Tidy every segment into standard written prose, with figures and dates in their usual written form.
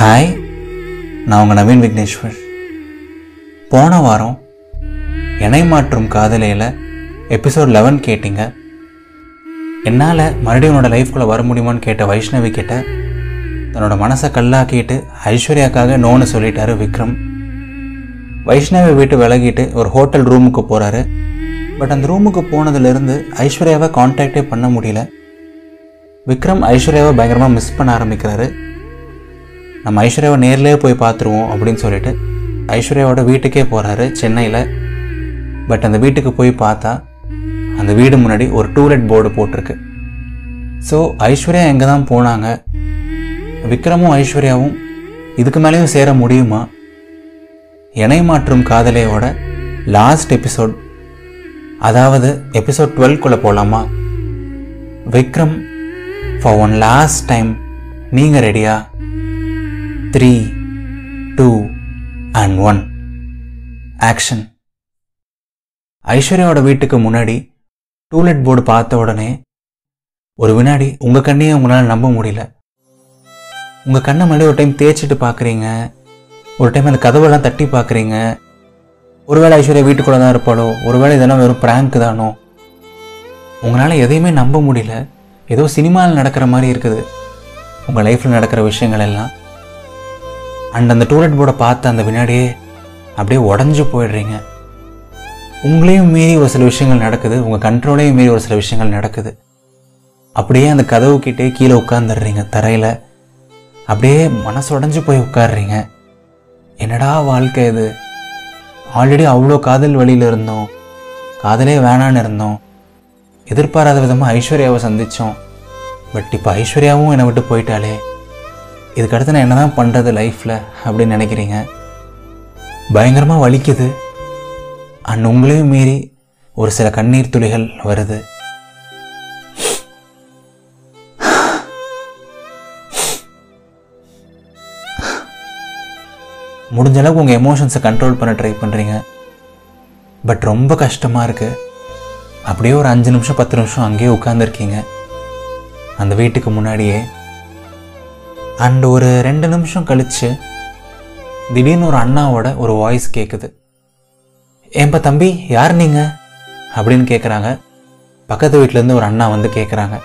Hi, நான் உங்கள் நவீன் விக்னேஸ்வர். போன வாரம் இணை மாற்றும் காதலையில் எபிசோட் 11 கேட்டிங்க. என்னால் மறுபடியும் உன்னோட லைஃப்குள்ளே வர முடியுமான்னு கேட்ட வைஷ்ணவி கிட்ட தன்னோட மனசை கல்லாக்கிட்டு ஐஸ்வர்யாக்காக நோன்னு சொல்லிட்டாரு விக்ரம். வைஷ்ணவி வீட்டு விலகிட்டு ஒரு ஹோட்டல் ரூமுக்கு போகிறாரு. பட் அந்த ரூமுக்கு போனதுலேருந்து ஐஸ்வர்யாவை கான்டாக்டே பண்ண முடியல. விக்ரம் ஐஸ்வர்யாவை பயங்கரமாக மிஸ் பண்ண ஆரம்பிக்கிறாரு. நம்ம ஐஸ்வர்யாவை நேர்லேயே போய் பார்த்துருவோம் அப்படின்னு சொல்லிட்டு ஐஸ்வர்யாவோட வீட்டுக்கே போகிறாரு சென்னையில். பட் அந்த வீட்டுக்கு போய் பார்த்தா அந்த வீடு முன்னாடி ஒரு டூலெட் போர்டு போட்டிருக்கு. ஸோ ஐஸ்வர்யா எங்கே தான் போனாங்க? விக்ரமும் ஐஸ்வர்யாவும் இதுக்கு மேலேயும் சேர முடியுமா? இணை மாற்றும் காதலையோட லாஸ்ட் எபிசோட், அதாவது எபிசோட் 12 போகலாமா? Vikram, for one last time, நீங்கள் ரெடியா? 3, 2 and 1 ஆக்ஷன். ஐஸ்வர்யாவோட வீட்டுக்கு முன்னாடி டூலெட் போர்டு பார்த்த உடனே ஒரு வினாடி உங்கள் கண்ணையே உங்களால் நம்ப முடியல. உங்கள் கண்ணை மேலே ஒரு டைம் தேய்ச்சிட்டு பார்க்குறீங்க, ஒரு டைம் அந்த கதவெல்லாம் தட்டி பார்க்குறீங்க. ஒருவேளை ஐஸ்வர்யா வீட்டுக்குள்ளே தான் இருப்பாளோ, ஒருவேளை இதெல்லாம் வெறும் ப்ராங்க் தானோ? உங்களால் எதையுமே நம்ப முடியல. ஏதோ சினிமாவில் நடக்கிற மாதிரி இருக்குது உங்கள் லைஃப்பில் நடக்கிற விஷயங்கள் எல்லாம். அண்ட் அந்த டூலெட் போர்டை பார்த்து அந்த வினாடியே அப்படியே உடஞ்சி போயிடுறீங்க. உங்களையும் மீறி ஒரு சில விஷயங்கள் நடக்குது, உங்கள் கண்ட்ரோலையும் மீறி ஒரு சில விஷயங்கள் நடக்குது. அப்படியே அந்த கதவுக்கிட்டே கீழே உட்காந்துடுறீங்க தரையில். அப்படியே மனசு உடஞ்சி போய் உட்காடுறீங்க. என்னடா வாழ்க்கை இது? ஆல்ரெடி அவ்வளோ காதல் வழியில் இருந்தோம், காதலே வேணான்னு இருந்தோம், எதிர்பாராத விதமாக ஐஸ்வர்யாவை சந்தித்தோம். பட் இப்போ ஐஸ்வர்யாவும் என்னை விட்டு போயிட்டாலே, இதுக்கடுத்து நான் என்ன தான் பண்ணுறது லைஃப்பில் அப்படின்னு நினைக்கிறீங்க. பயங்கரமாக வலிக்குது. அண்ட் உங்களையும் மீறி ஒரு சில கண்ணீர் துளிகள் வருது. முடிஞ்ச அளவுக்கு உங்கள் எமோஷன்ஸை கண்ட்ரோல் பண்ண ட்ரை பண்ணுறீங்க. பட் ரொம்ப கஷ்டமாக இருக்குது. அப்படியே ஒரு 5 நிமிஷம் 10 நிமிஷம் அங்கேயே உட்காந்துருக்கீங்க அந்த வீட்டுக்கு முன்னாடியே. அண்ட் ஒரு 2 நிமிஷம் கழித்து திடீர்னு ஒரு அண்ணாவோட ஒரு வாய்ஸ் கேட்குது. ஏன்பா தம்பி, யார் நீங்கள் அப்படின்னு கேட்குறாங்க. பக்கத்து வீட்டிலேருந்து ஒரு அண்ணா வந்து கேட்குறாங்க.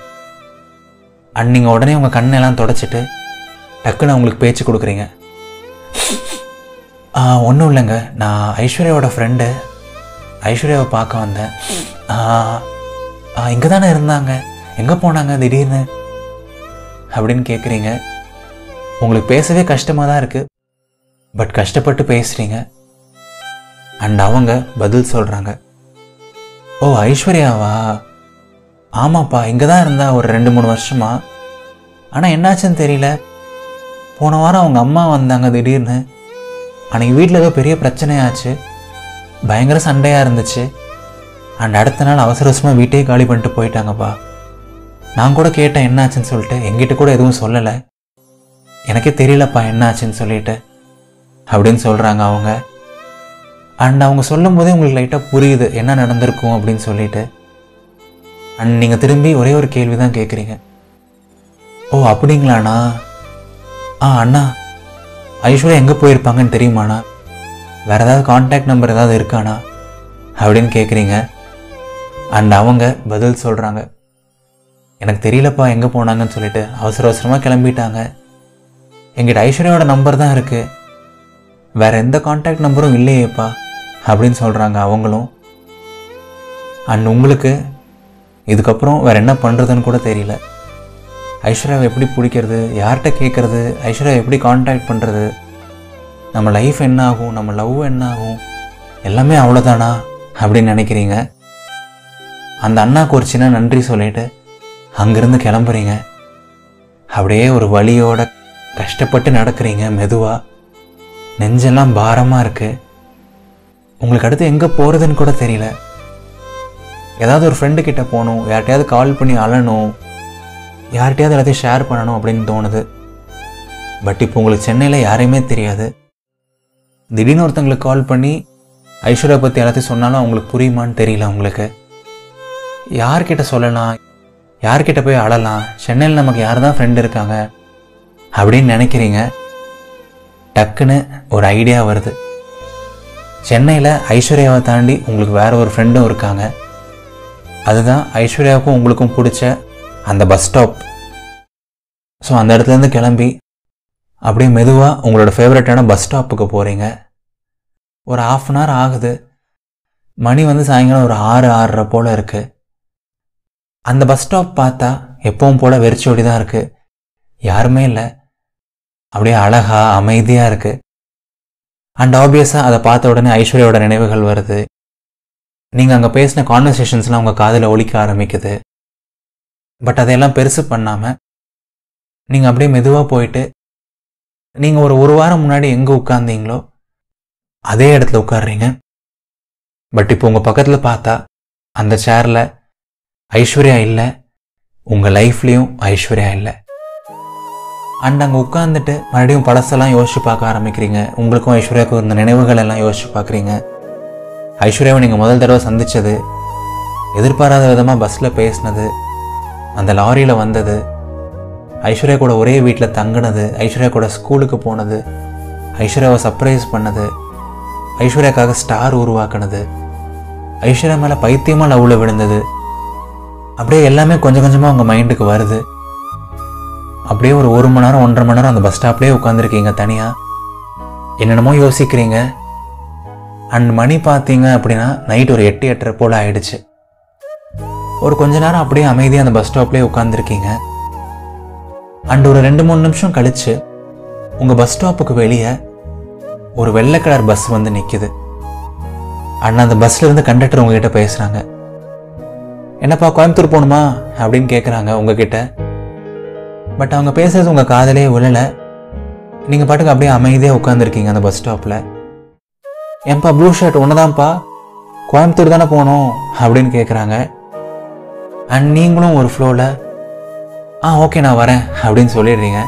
அண்ட் நீங்கள் உடனே உங்கள் கண்ணெல்லாம் தொடச்சிட்டு டக்குன்னு அவங்களுக்கு பேச்சு கொடுக்குறீங்க. ஒன்றும் இல்லைங்க, நான் ஐஸ்வர்யாவோட ஃப்ரெண்டு, ஐஸ்வர்யாவை பார்க்க வந்தேன். இங்கே தானே இருந்தாங்க, எங்கே போனாங்க திடீர்னு அப்படின்னு கேட்குறீங்க. உங்களுக்கு பேசவே கஷ்டமாக தான் இருக்குது. பட் கஷ்டப்பட்டு பேசுகிறீங்க. அண்ட் அவங்க பதில் சொல்கிறாங்க. ஓ ஐஸ்வர்யாவா? ஆமாப்பா, இங்கே தான் இருந்தா ஒரு 2-3 வருஷமா. ஆனால் என்னாச்சுன்னு தெரியல. போன வாரம் அவங்க அம்மா வந்தாங்க திடீர்னு. அன்றைக்கி வீட்டில் ஏதோ பெரிய பிரச்சனையாச்சு, பயங்கர சண்டையாக இருந்துச்சு. அண்ட் அடுத்த நாள் அவசர அவசரமாக வீட்டையே காலி பண்ணிட்டு போயிட்டாங்கப்பா. நான் கூட கேட்டேன் என்னாச்சுன்னு சொல்லிட்டு, எங்கிட்ட கூட எதுவும் சொல்லலை. எனக்கே தெரியலப்பா என்னாச்சுன்னு சொல்லிட்டு அப்படின்னு சொல்கிறாங்க அவங்க. அண்ட் அவங்க சொல்லும் போதே உங்களுக்கு லைட்டாக புரியுது என்ன நடந்திருக்கும் அப்படின்னு சொல்லிட்டு. அண்ட் நீங்கள் திரும்பி ஒரே ஒரு கேள்வி தான் கேட்குறீங்க. ஓ அப்படிங்களாண்ணா? அண்ணா, ஐஸ்வர்யா எங்கே போயிருப்பாங்கன்னு தெரியுமாண்ணா? வேறு ஏதாவது கான்டாக்ட் நம்பர் ஏதாவது இருக்காண்ணா அப்படின்னு கேட்குறீங்க. அண்ட் அவங்க பதில் சொல்கிறாங்க. எனக்கு தெரியலப்பா எங்கே போனாங்கன்னு சொல்லிட்டு, அவசர அவசரமாக கிளம்பிட்டாங்க. எங்கிட்ட ஐஸ்வர்யாவோட நம்பர் தான் இருக்குது, வேறு எந்த கான்டாக்ட் நம்பரும் இல்லையேப்பா அப்படின்னு சொல்கிறாங்க அவங்களும். அண்ட் உங்களுக்கு இதுக்கப்புறம் வேறு என்ன பண்ணுறதுன்னு கூட தெரியல. ஐஸ்வர்யாவை எப்படி பிடிக்கிறது, யார்கிட்ட கேட்குறது, ஐஸ்வர்யாவை எப்படி கான்டாக்ட் பண்ணுறது, நம்ம லைஃப் என்ன ஆகும், நம்ம லவ் என்ன ஆகும், எல்லாமே அவ்வளோதானா அப்படின்னு நினைக்கிறீங்க. அந்த அண்ணாக்கு ஒரு சின்ன நன்றி சொல்லிவிட்டு அங்கேருந்து கிளம்புறீங்க. அப்படியே ஒரு வலியோட கஷ்டப்பட்டு நடக்கிறீங்க. மெதுவாக நெஞ்செல்லாம் பாரமாக இருக்குது. உங்களுக்கு அடுத்து எங்கே போகிறதுன்னு கூட தெரியல. ஏதாவது ஒரு ஃப்ரெண்டுக்கிட்ட போகணும், யார்கிட்டையாவது கால் பண்ணி அழணும், யார்கிட்டையாவது எல்லாத்தையும் ஷேர் பண்ணணும் அப்படின்னு தோணுது. பட் இப்போ உங்களுக்கு சென்னையில் யாரையுமே தெரியாது. திடீர்னு ஒருத்தங்களுக்கு கால் பண்ணி ஐஸ்வர்யா பற்றி எல்லாத்தையும் சொன்னாலும் அவங்களுக்கு புரியுமான்னு தெரியல. உங்களுக்கு யார்கிட்ட சொல்லலாம், யார்கிட்ட போய் அழலாம், சென்னையில் நமக்கு யார் தான் ஃப்ரெண்டு இருக்காங்க அப்படின்னு நினைக்கிறீங்க. டக்குன்னு ஒரு ஐடியா வருது. சென்னையில் ஐஸ்வர்யாவை தாண்டி உங்களுக்கு வேற ஒரு ஃப்ரெண்டும் இருக்காங்க. அதுதான் ஐஸ்வர்யாவுக்கும் உங்களுக்கும் பிடிச்ச அந்த பஸ் ஸ்டாப். ஸோ அந்த இடத்துலேருந்து கிளம்பி அப்படியே மெதுவாக உங்களோட ஃபேவரட்டான பஸ் ஸ்டாப்புக்கு போகிறீங்க. ஒரு 1/2 அன் ஹவர் ஆகுது. மணி சாயங்காலம் ஒரு 6-6:30 போல் இருக்குது. அந்த பஸ் ஸ்டாப் பார்த்தா எப்பவும் போல் வெறிச்சோடி தான் இருக்குது. யாருமே இல்லை. அப்படியே அழகா அமைதியாக இருக்குது. அண்ட் ஆப்வியஸாக அதை பார்த்த உடனே ஐஸ்வர்யாவோட நினைவுகள் வருது. நீங்கள் அங்கே பேசின கான்வர்சேஷன்ஸ்லாம் உங்கள் காதில் ஒலிக்க ஆரம்பிக்குது. பட் அதையெல்லாம் பெருசு பண்ணாமல் நீங்கள் அப்படியே மெதுவாக போயிட்டு நீங்கள் ஒரு வாரம் முன்னாடி எங்கே உட்கார்ந்தீங்களோ அதே இடத்துல உட்கார்றீங்க. பட் இப்போ உங்கள் பக்கத்தில் பார்த்தா அந்த சேரில் ஐஸ்வர்யா இல்லை, உங்கள் லைஃப்லேயும் ஐஸ்வர்யா இல்லை. அண்ட் அங்கே உட்காந்துட்டு மறுபடியும் பழசெல்லாம் யோசிச்சு பார்க்க ஆரம்பிக்கிறீங்க. உங்களுக்கும் ஐஸ்வர்யாவுக்கும் இந்த நினைவுகள் எல்லாம் யோசிச்சு பார்க்குறீங்க. ஐஸ்வர்யாவை நீங்கள் முதல் தடவை சந்தித்தது, எதிர்பாராத விதமாக பஸ்ஸில் பேசினது, அந்த லாரியில் வந்தது, ஐஸ்வர்யா கூட ஒரே வீட்டில் தங்கினது, ஐஸ்வர்யா கூட ஸ்கூலுக்கு போனது, ஐஸ்வர்யாவை சர்ப்ரைஸ் பண்ணது, ஐஸ்வர்யாக்காக ஸ்டார் உருவாக்குனது, ஐஸ்வர்யா மேலே பைத்தியமாக லவ்வில் விழுந்தது, அப்படியே எல்லாமே கொஞ்சம் கொஞ்சமாக உங்கள் மைண்டுக்கு வருது. அப்படியே ஒரு 1 மணி நேரம் 1.5 மணி நேரம் அந்த பஸ் ஸ்டாப்லேயே உட்காந்துருக்கீங்க தனியாக. என்னென்னமோ யோசிக்கிறீங்க. அண்ட் மணி பார்த்தீங்க அப்படின்னா நைட் ஒரு 8-8:30 போல் ஆயிடுச்சு. ஒரு கொஞ்ச நேரம் அப்படியே அமைதியாக அந்த பஸ் ஸ்டாப்லேயே உட்காந்துருக்கீங்க. அண்ட் ஒரு 2-3 நிமிஷம் கழிச்சு உங்கள் பஸ் ஸ்டாப்புக்கு வெளியே ஒரு வெள்ளை கலர் பஸ் நிற்கிது. அண்ட் அந்த பஸ்ல இருந்து கண்டக்டர் உங்ககிட்ட பேசுகிறாங்க. என்னப்பா கோயம்புத்தூர் போகணுமா அப்படின்னு கேட்குறாங்க உங்ககிட்ட. பட் அவங்க பேசுறது உங்கள் காதலே விழலை. நீங்கள் பாட்டுக்கு அப்படியே அமைதியாக உட்காந்துருக்கீங்க அந்த பஸ் ஸ்டாப்பில். ஏன்பா ப்ளூ ஷர்ட் ஒன்றுதான்ப்பா, கோயம்புத்தூர் தானே போகணும் அப்படின்னு கேட்குறாங்க. அண்ட் நீங்களும் ஒரு ஃப்ளோவில் ஓகே நான் வரேன் அப்படின்னு சொல்லிடுறீங்க.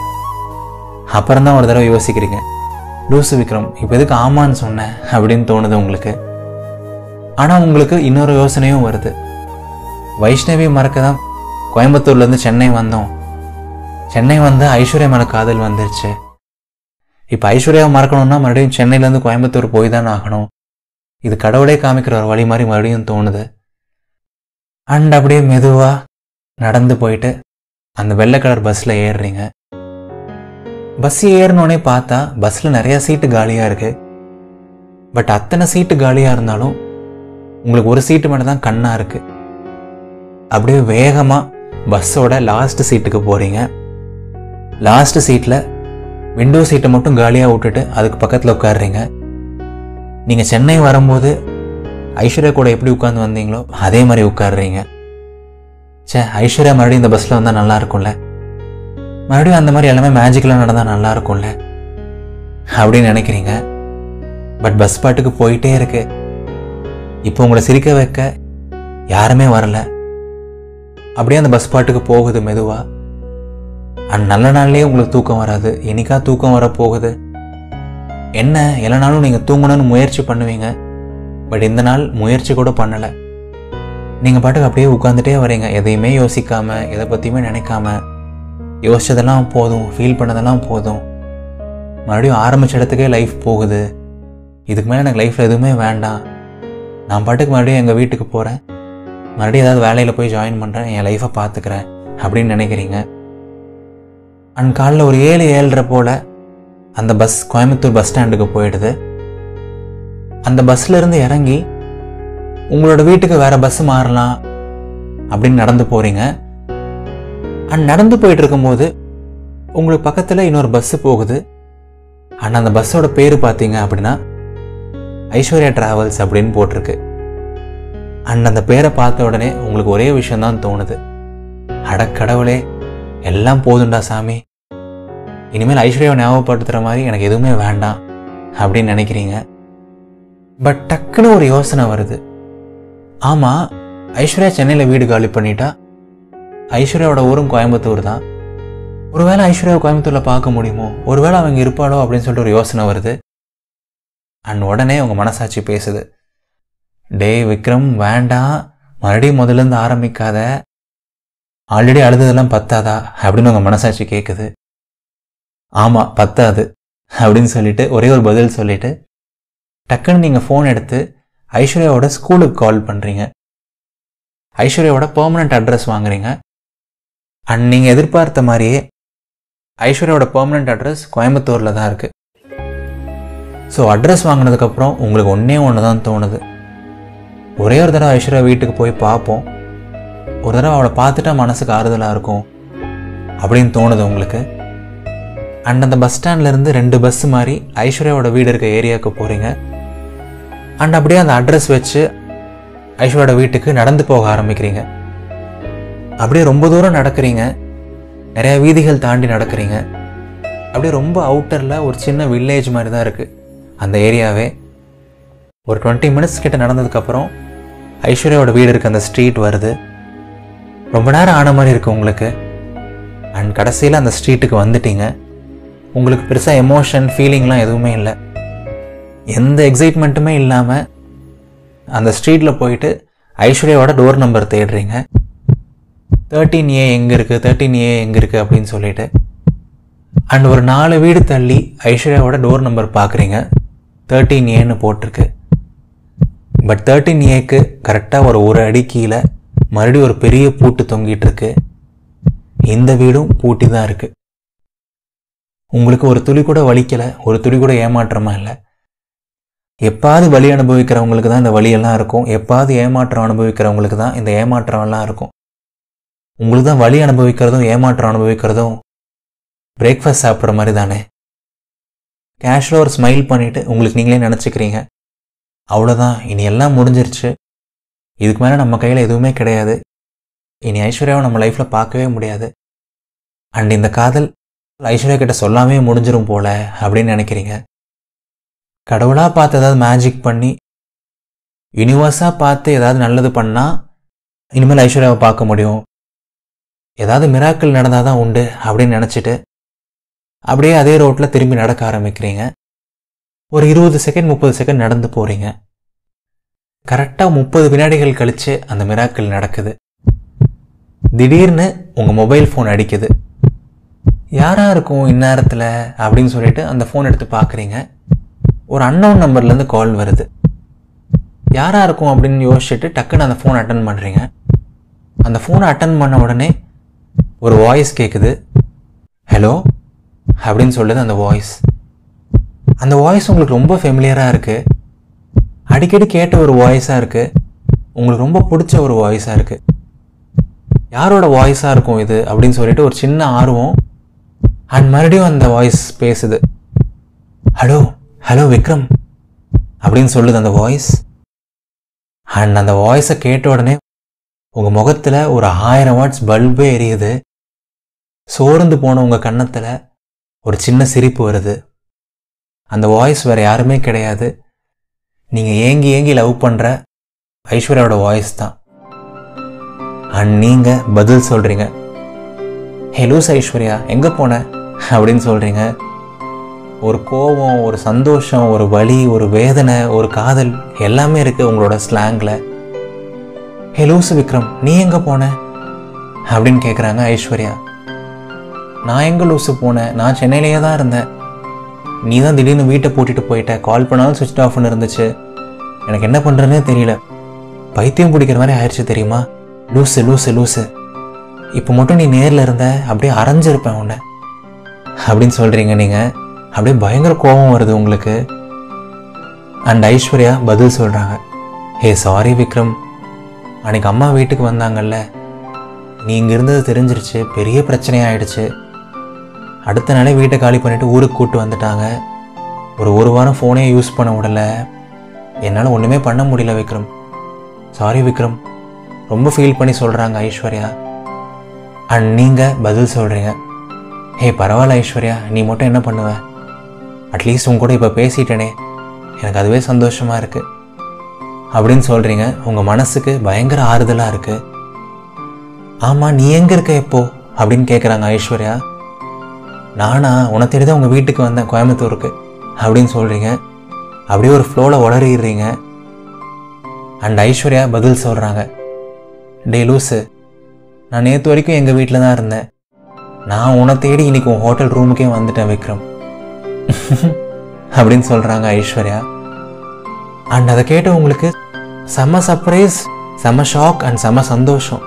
அப்புறம் தான் ஒரு தடவை யோசிக்கிறீங்க, லூசு விக்ரம் இப்போ எதுக்கு ஆமான்னு சொன்னேன் அப்படின்னு தோணுது உங்களுக்கு. ஆனால் உங்களுக்கு இன்னொரு யோசனையும் வருது. வைஷ்ணவி மறக்க தான் கோயம்புத்தூர்லேருந்து சென்னை வந்தோம். சென்னை வந்து ஐஸ்வர்யா மேலே காதல் வந்துருச்சு. இப்போ ஐஸ்வர்யாவை மறக்கணும்னா மறுபடியும் சென்னையிலேருந்து கோயம்புத்தூர் போய் தான் ஆகணும். இது கடவுளே காமிக்கிற ஒரு வழி மாதிரி மறுபடியும் தோணுது. அண்ட் அப்படியே மெதுவாக நடந்து போயிட்டு அந்த வெள்ளை கலர் பஸ்ஸில் ஏறுறீங்க. பஸ் ஏறினோடனே பார்த்தா பஸ்ஸில் நிறையா சீட்டு காலியாக இருக்குது. பட் அத்தனை சீட்டு காலியாக இருந்தாலும் உங்களுக்கு ஒரு சீட்டு மட்டும் தான் கண்ணாக இருக்குது. அப்படியே வேகமாக பஸ்ஸோட லாஸ்ட் சீட்டுக்கு போகிறீங்க. லாஸ்ட் சீட்டில் விண்டோ சீட்டை மட்டும் காலியாக விட்டுட்டு அதுக்கு பக்கத்தில் உட்காடுறீங்க. நீங்கள் சென்னை வரும்போது ஐஸ்வர்யா கூட எப்படி உட்காந்து வந்தீங்களோ அதே மாதிரி உட்காடுறீங்க. ஐஸ்வர்யா மறுபடியும் இந்த பஸ்ஸில் வந்தால் நல்லா இருக்கும்ல, மறுபடியும் அந்த மாதிரி எல்லாமே மேஜிக்கலாக நடந்தால் நல்லா இருக்கும்ல அப்படின்னு நினைக்கிறீங்க. பட் பஸ் பாட்டுக்கு போயிட்டே இருக்கு. இப்போ உங்களை சிரிக்க வைக்க யாருமே வரல. அப்படியே அந்த பஸ் பாட்டுக்கு போகுது மெதுவாக. அண்ட் நல்ல நாள்லேயே உங்களுக்கு தூக்கம் வராது. என்னைக்கா தூக்கம் வர போகுது. என்ன எல்லா நாளும் நீங்கள் தூங்கணும்னு முயற்சி பண்ணுவீங்க. பட் இந்த நாள் முயற்சி கூட பண்ணலை. நீங்கள் பாட்டுக்கு அப்படியே உட்காந்துட்டே வரீங்க, எதையுமே யோசிக்காமல், எதை பற்றியுமே நினைக்காம. யோசிச்சதெல்லாம் போதும், ஃபீல் பண்ணதெல்லாம் போதும். மறுபடியும் ஆரம்பித்த இடத்துக்கே லைஃப் போகுது. இதுக்கு மேலே எனக்கு லைஃப்பில் எதுவுமே வேண்டாம். நான் பாட்டுக்கு மறுபடியும் எங்கள் வீட்டுக்கு போகிறேன், மறுபடியும் ஏதாவது வேலையில் போய் ஜாயின் பண்ணுறேன், என் லைஃப்பை பார்த்துக்கிறேன் அப்படின்னு நினைக்கிறீங்க. அண்ட் காலைல ஒரு 7-7:30 போல் அந்த பஸ் கோயம்புத்தூர் பஸ் ஸ்டாண்டுக்கு போயிடுது. அந்த பஸ்ல இருந்து இறங்கி உங்களோட வீட்டுக்கு வேற பஸ் மாறலாம் அப்படின்னு நடந்து போறீங்க. அண்ட் நடந்து போயிட்டு இருக்கும்போது உங்களுக்கு பக்கத்தில் இன்னொரு பஸ் போகுது. ஆனால் அந்த பஸ்ஸோட பேர் பார்த்தீங்க அப்படின்னா ஐஸ்வர்யா டிராவல்ஸ் அப்படின்னு போட்டிருக்கு. அண்ட் அந்த பேரை பார்த்த உடனே உங்களுக்கு ஒரே விஷயம்தான் தோணுது, அடக்கடவுளே எல்லாம் போதுண்டா சாமி, இனிமேல் ஐஸ்வர்யாவை ஞாபகப்படுத்துகிற மாதிரி எனக்கு எதுவுமே வேண்டாம் அப்படின்னு நினைக்கிறீங்க. பட் டக்குன்னு ஒரு யோசனை வருது. ஆமாம், ஐஸ்வர்யா சென்னையில் வீடு காலி பண்ணிட்டா, ஐஸ்வர்யாவோட ஊரும் கோயம்புத்தூர் தான். ஒருவேளை ஐஸ்வர்யாவை கோயம்புத்தூரில் பார்க்க முடியுமோ, ஒருவேளை அவங்க இருப்பாளோ அப்படின்னு சொல்லிட்டு ஒரு யோசனை வருது. அண்ட் உடனே உங்கள் மனசாட்சி பேசுது, டேய் விக்ரம் வேண்டாம், மறுபடியும் முதலேருந்து ஆரம்பிக்காத, ஆல்ரெடி அழுததெல்லாம் பத்தாதா அப்படின்னு உங்கள் மனசாட்சி கேட்குது. ஆமாம் பத்தாது, அப்படின்னு சொல்லிட்டு ஒரே ஒரு பதில் சொல்லிட்டு டக்குன்னு நீங்கள் ஃபோன் எடுத்து ஐஸ்வர்யாவோட ஸ்கூலுக்கு கால் பண்ணுறீங்க. ஐஸ்வர்யாவோட பெர்மனண்ட் அட்ரஸ் வாங்குறீங்க. அண்ட் நீங்கள் எதிர்பார்த்த மாதிரியே ஐஸ்வர்யாவோட பெர்மனண்ட் அட்ரஸ் கோயம்புத்தூரில் தான் இருக்குது. ஸோ அட்ரஸ் வாங்கினதுக்கப்புறம் உங்களுக்கு ஒன்று தான் தோணுது. ஒரே ஒரு தடவை ஐஸ்வர்யா வீட்டுக்கு போய் பார்ப்போம், ஒரு தடவை அவளை பார்த்துட்டா மனசுக்கு ஆறுதலாக இருக்கும் அப்படின்னு தோணுது உங்களுக்கு. அண்ட் அந்த பஸ் ஸ்டாண்ட்லேருந்து 2 பஸ் மாதிரி ஐஸ்வர்யாவோட வீடு இருக்க ஏரியாவுக்கு போகிறீங்க. அண்ட் அப்படியே அந்த அட்ரஸ் வச்சு ஐஸ்வர்யாவோட வீட்டுக்கு நடந்து போக ஆரம்பிக்கிறீங்க. அப்படியே ரொம்ப தூரம் நடக்கிறீங்க, நிறையா வீதிகள் தாண்டி நடக்கிறீங்க. அப்படியே ரொம்ப அவுட்டரில் ஒரு சின்ன வில்லேஜ் மாதிரி தான் இருக்குது அந்த ஏரியாவே. ஒரு 20 மினிட்ஸ் கிட்ட நடந்ததுக்கப்புறம் ஐஸ்வர்யாவோட வீடு இருக்க அந்த ஸ்ட்ரீட் வருது. ரொம்ப நேரம் ஆன மாதிரி இருக்குது உங்களுக்கு. அண்ட் கடைசியில் அந்த ஸ்ட்ரீட்டுக்கு வந்துட்டீங்க. உங்களுக்கு பெருசாக எமோஷன் ஃபீலிங்லாம் எதுவுமே இல்லை, எந்த எக்ஸைட்மெண்ட்டுமே இல்லாமல் அந்த ஸ்ட்ரீட்டில் போயிட்டு ஐஸ்வர்யாவோட டோர் நம்பர் தேடுறீங்க. 13A எங்கே இருக்குது, 13A எங்கே இருக்குது அப்படின்னு சொல்லிட்டு. அண்ட் ஒரு 4 வீடு தள்ளி ஐஸ்வர்யாவோட டோர் நம்பர் பார்க்குறீங்க. 13Aன்னு போட்டிருக்கு. பட் 13Aக்கு கரெக்டாக ஒரு அடி கீழே மறுபடியும் ஒரு பெரிய பூட்டு தொங்கிட்டு இருக்கு. இந்த வீடும் பூட்டி தான் இருக்குது. உங்களுக்கு ஒரு துளி கூட வலிக்கலை, ஒரு துளி கூட ஏமாற்றமா இல்லை. எப்பாவது வலி அனுபவிக்கிறவங்களுக்கு தான் இந்த வலியெல்லாம் இருக்கும், எப்பாவது ஏமாற்றம் அனுபவிக்கிறவங்களுக்கு தான் இந்த ஏமாற்றம்லாம் இருக்கும். உங்களுக்கு தான் வலி அனுபவிக்கிறதும் ஏமாற்றம் அனுபவிக்கிறதும் பிரேக்ஃபாஸ்ட் சாப்பிட்ற மாதிரி தானே. கேஷுவலாக ஒரு ஸ்மைல் பண்ணிவிட்டு உங்களுக்கு நீங்களே நினச்சிக்கிறீங்க, அவ்வளோதான், இனி எல்லாம் முடிஞ்சிருச்சு, இதுக்கு மேலே நம்ம கையில் எதுவுமே கிடையாது, இனி ஐஸ்வர்யாவை நம்ம லைஃப்பில் பார்க்கவே முடியாது. அண்ட் இந்த காதல் ஐஸ்வர்யா கிட்ட சொல்லாமே முடிஞ்சிரும் போல அப்படின்னு நினைக்கிறீங்க. கடவுளாக பார்த்து ஏதாவது மேஜிக் பண்ணி யூனிவர்ஸாக பார்த்து ஏதாவது நல்லது பண்ணால் இனிமேல் ஐஸ்வர்யாவை பார்க்க முடியும், ஏதாவது மிராக்கிள் நடந்தால் தான் உண்டு அப்படின்னு நினச்சிட்டு அப்படியே அதே ரோட்டில் திரும்பி நடக்க ஆரம்பிக்கிறீங்க. ஒரு 20 செகண்ட் 30 செகண்ட் நடந்து போகிறீங்க. கரெக்டாக 30 வினாடிகள் கழித்து அந்த மிராக்கிள் நடக்குது. திடீர்னு உங்கள் மொபைல் ஃபோன் அடிக்குது. யாராக இருக்கும் இந்நேரத்தில் அப்படின்னு சொல்லிட்டு அந்த ஃபோன் எடுத்து பார்க்குறீங்க. ஒரு அன்னோன் நம்பர்லேருந்து கால் வருது. யாராக இருக்கும் அப்படின்னு யோசிச்சுட்டு டக்குன்னு அந்த ஃபோன் அட்டன் பண்ணுறீங்க. அந்த ஃபோனை அட்டன் பண்ண உடனே ஒரு வாய்ஸ் கேட்குது. ஹலோ அப்படின்னு சொல்லுது அந்த வாய்ஸ். அந்த வாய்ஸ் உங்களுக்கு ரொம்ப ஃபெமிலியராக இருக்குது, அடிக்கடி கேட்ட ஒரு வாய்ஸாக இருக்குது, உங்களுக்கு ரொம்ப பிடிச்ச ஒரு வாய்ஸாக இருக்குது. யாரோட வாய்ஸாக இருக்கும் இது அப்படின்னு சொல்லிட்டு ஒரு சின்ன ஆர்வம். அண்ட் மறுபடியும் அந்த வாய்ஸ் பேசுது. ஹலோ ஹலோ விக்ரம் அப்படின்னு சொல்லுது அந்த வாய்ஸ். அண்ட் அந்த வாய்ஸை கேட்ட உடனே உங்கள் முகத்தில் ஒரு 1000 வாட்ஸ் பல்பே எரியுது. சோர்ந்து போன உங்கள் கன்னத்தில் ஒரு சின்ன சிரிப்பு வருது. அந்த வாய்ஸ் வேறு யாருமே கிடையாது, நீங்கள் ஏங்கி ஏங்கி லவ் பண்ணுற ஐஸ்வர்யாவோட வாய்ஸ் தான். அண்ட் நீங்கள் பதில் சொல்கிறீங்க. ஹே லூஸ் ஐஸ்வர்யா, எங்கே போன அப்படின்னு சொல்கிறீங்க. ஒரு கோபம், ஒரு சந்தோஷம், ஒரு வலி, ஒரு வேதனை, ஒரு காதல் எல்லாமே இருக்குது உங்களோட ஸ்லாங்கில். ஹே லூசு விக்ரம், நீ எங்கே போன அப்படின்னு கேட்குறாங்க ஐஸ்வர்யா. நான் எங்கே லூசு போனேன், நான் சென்னையிலேயே தான் இருந்தேன், நீ தான் திடீர்னு வீட்டை பூட்டிட்டு போயிட்ட, கால் பண்ணாலும் சுவிட்ச் ஆஃப்னு இருந்துச்சு, எனக்கு என்ன பண்ணுறதுனே தெரியல, பைத்தியம் பிடிக்கிற மாதிரி ஆயிடுச்சு தெரியுமா, லூசு லூசு லூசு, இப்போ மட்டும் நீ நேரில் இருந்த அப்படியே அரைஞ்சிருப்பேன் உன்னை அப்படின்னு சொல்கிறீங்க. நீங்கள் அப்படியே பயங்கர கோபம் வருது உங்களுக்கு. அண்ட் ஐஸ்வர்யா பதில் சொல்கிறாங்க. ஹே சாரி விக்ரம், அன்றைக்கி அம்மா வீட்டுக்கு வந்தாங்கல்ல, நீ இங்கே இருந்தது தெரிஞ்சிருச்சு, பெரிய பிரச்சனையாயிடுச்சு, அடுத்த நாளே வீட்டை காலி பண்ணிவிட்டு ஊருக்கு கூப்பிட்டு வந்துட்டாங்க, ஒரு வாரம் ஃபோனே யூஸ் பண்ண விடலை, என்னால் ஒன்றுமே பண்ண முடியல விக்ரம், சாரி விக்ரம் ரொம்ப ஃபீல் பண்ணி சொல்கிறாங்க ஐஸ்வர்யா. அண்ட் நீங்கள் பதில் சொல்கிறீங்க. ஹே பரவாயில்ல ஐஸ்வர்யா, நீ மட்டும் என்ன பண்ணுவ, அட்லீஸ்ட் உங்க கூட இப்போ பேசிட்டேனே, எனக்கு அதுவே சந்தோஷமாக இருக்குது அப்படின்னு சொல்கிறீங்க. உங்கள் மனசுக்கு பயங்கர ஆறுதலாக இருக்குது. ஆமாம், நீ எங்கே இருக்க எப்போ அப்படின்னு கேட்குறாங்க ஐஸ்வர்யா. நானா உன்னை தேடி தான் உங்கள் வீட்டுக்கு வந்தேன் கோயம்புத்தூருக்கு அப்படின்னு சொல்கிறீங்க. அப்படியே ஒரு ஃப்ளோவில் உளறிடுறீங்க. அண்ட் ஐஸ்வர்யா பதில் சொல்கிறாங்க. டே லூஸு, நான் நேற்று வரைக்கும் எங்கள் வீட்டில் தான் இருந்தேன், நான் உன்னை தேடி இன்னைக்கு உன் ஹோட்டல் ரூமுக்கே வந்துட்டேன் விக்ரம் அப்படின்னு சொல்கிறாங்க ஐஸ்வர்யா. அண்ட் அதை கேட்டு உங்களுக்கு செம்ம சர்ப்ரைஸ், செம்ம ஷாக் அண்ட் செம்ம சந்தோஷம்.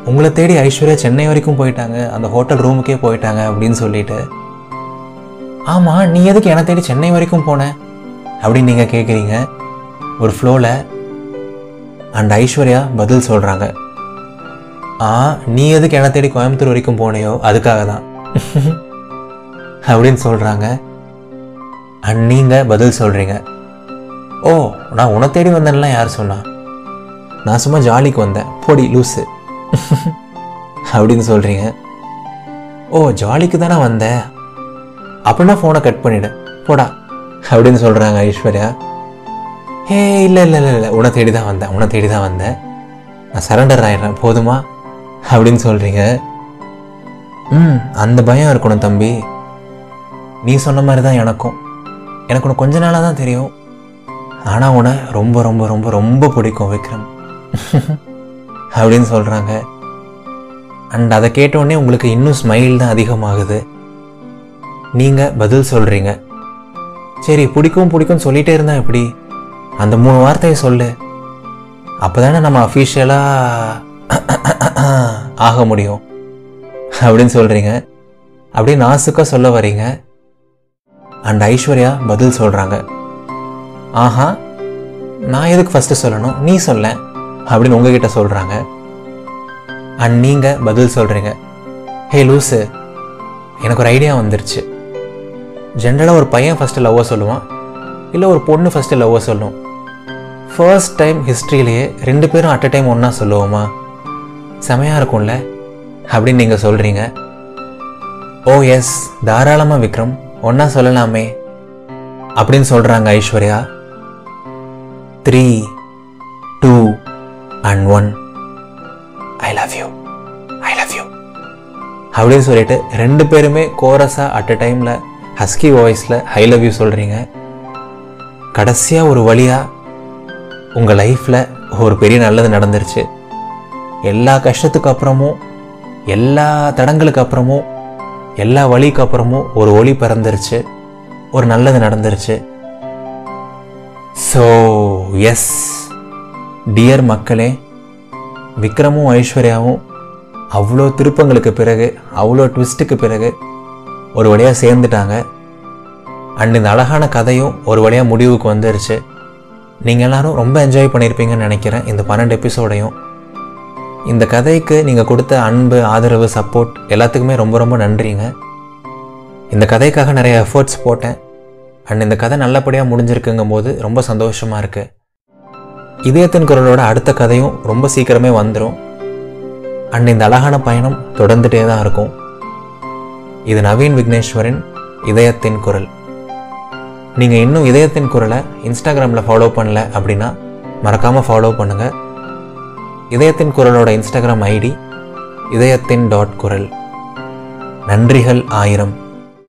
உங்களை தேடி ஐஸ்வர்யா சென்னை வரைக்கும் போயிட்டாங்க, அந்த ஹோட்டல் ரூமுக்கே போயிட்டாங்க அப்படின்னு சொல்லிட்டு. ஆமாம், நீ எதுக்கு என்னை தேடி சென்னை வரைக்கும் போன அப்படின்னு நீங்கள் கேட்குறீங்க ஒரு ஃப்ளோவில். அண்ட் ஐஸ்வர்யா பதில் சொல்கிறாங்க, நீ எதுக்கு என்னை தேடி கோயம்புத்தூர் வரைக்கும் போனையோ அதுக்காக தான் அப்படின்னு சொல்கிறாங்க. அண்ட் நீங்கள் பதில் சொல்கிறீங்க, ஓ நான் உன்னை தேடி வந்தேன்லாம் யார் சொன்னா, நான் சும்மா ஜாலிக்கு வந்தேன், போடி லூஸு அப்படின்னு சொல்கிறீங்க. ஓ ஜாலிக்கு தானே வந்தேன், அப்படின்னா ஃபோனை கட் பண்ணிவிடு போடா அப்படின்னு சொல்கிறாங்க ஐஸ்வர்யா. ஹே இல்லை இல்லை இல்லை இல்லை, உன்னை தேடி தான் வந்தேன், உன்னை தேடி தான் வந்தேன், நான் சரண்டர் ஆயிடுறேன் போதுமா அப்படின்னு சொல்கிறீங்க. அந்த பயம் இருக்கணும் தம்பி, நீ சொன்ன மாதிரி தான் எனக்கு உனக்கு கொஞ்ச நாளாக தான் தெரியும், ஆனால் உன்னை ரொம்ப ரொம்ப ரொம்ப ரொம்ப பிடிக்கும் விக்ரம் அப்படின்னு சொல்கிறாங்க. அண்ட் அதை கேட்டோடனே உங்களுக்கு இன்னும் ஸ்மைல் தான் அதிகமாகுது. நீங்கள் பதில் சொல்கிறீங்க, சரி பிடிக்கும் பிடிக்கும்னு சொல்லிகிட்டே இருந்தா எப்படி, அந்த 3 வார்த்தையை சொல்லு, அப்போ தானே நம்ம அஃபிஷியலாக ஆக முடியும் அப்படின்னு சொல்கிறீங்க. அப்படியே நாசுக்காக சொல்ல வரீங்க. அண்ட் ஐஸ்வர்யா பதில் சொல்கிறாங்க, ஆஹா நான் எதுக்கு ஃபஸ்ட்டு சொல்லணும், நீ சொல்ல அப்படின்னு உங்ககிட்ட சொல்கிறாங்க. அண்ட் நீங்கள் பதில் சொல்கிறீங்க, ஹே லூஸு, எனக்கு ஒரு ஐடியா வந்துருச்சு. ஜென்ரலாக ஒரு பையன் ஃபஸ்ட்டு லவ்வை சொல்லுவான், இல்லை ஒரு பொண்ணு ஃபஸ்ட்டு லவ்வை சொல்லும். ஃபர்ஸ்ட் டைம் ஹிஸ்ட்ரியிலேயே 2 பேரும் அட் அ டைம் ஒன்றா சொல்லுவோமா, செமையாக இருக்கும்ல அப்படின்னு நீங்கள் சொல்கிறீங்க. ஓ எஸ், தாராளமாக விக்ரம், ஒன்றா சொல்லலாமே அப்படின்னு சொல்கிறாங்க Aishwarya. 3, 2 and 1 I love you, I love you அப்படின்னு சொல்லிட்டு 2 பேருமே கோரஸாக அட் அ டைமில் ஹஸ்கி வாய்ஸில் ஐ லவ் யூ சொல்கிறீங்க. கடைசியாக ஒரு வழியாக உங்கள் லைஃப்பில் ஒரு பெரிய நல்லது நடந்துருச்சு. எல்லா கஷ்டத்துக்கு அப்புறமும், எல்லா தடங்களுக்கு அப்புறமும், எல்லா வழிக்கு அப்புறமும் ஒரு ஒளி பிறந்துருச்சு, ஒரு நல்லது நடந்துருச்சு. ஸோ எஸ் டியர் மக்களே, விக்ரமும் ஐஸ்வர்யாவும் அவ்வளோ திருப்பங்களுக்கு பிறகு, அவ்வளோ ட்விஸ்ட்டுக்கு பிறகு ஒரு வழியாக சேர்ந்துட்டாங்க. அண்ட் இந்த அழகான கதையும் ஒரு வழியாக முடிவுக்கு வந்துருச்சு. நீங்கள் எல்லோரும் ரொம்ப என்ஜாய் பண்ணியிருப்பீங்கன்னு நினைக்கிறேன் இந்த 12 எபிசோடையும். இந்த கதைக்கு நீங்கள் கொடுத்த அன்பு, ஆதரவு, சப்போர்ட் எல்லாத்துக்குமே ரொம்ப ரொம்ப நன்றிங்க. இந்த கதைக்காக நிறைய எஃபர்ட்ஸ் போட்டேன். அண்ட் இந்த கதை நல்லபடியாக முடிஞ்சிருக்குங்கும் போது ரொம்ப சந்தோஷமாக இருக்குது. இதயத்தின் குரலோட அடுத்த கதையும் ரொம்ப சீக்கிரமே வந்துடும். அண்ட் இந்த அழகான பயணம் தொடர்ந்துகிட்டே தான் இருக்கும். இது நவீன் விக்னேஸ்வரின் இதயத்தின் குரல். நீங்கள் இன்னும் இதயத்தின் குரலை இன்ஸ்டாகிராமில் ஃபாலோ பண்ணல அப்படின்னா மறக்காமல் ஃபாலோ பண்ணுங்கள். இதயத்தின் குரலோட இன்ஸ்டாகிராம் ஐடி இதயத்தின் .குரல். நன்றிகள் 1000.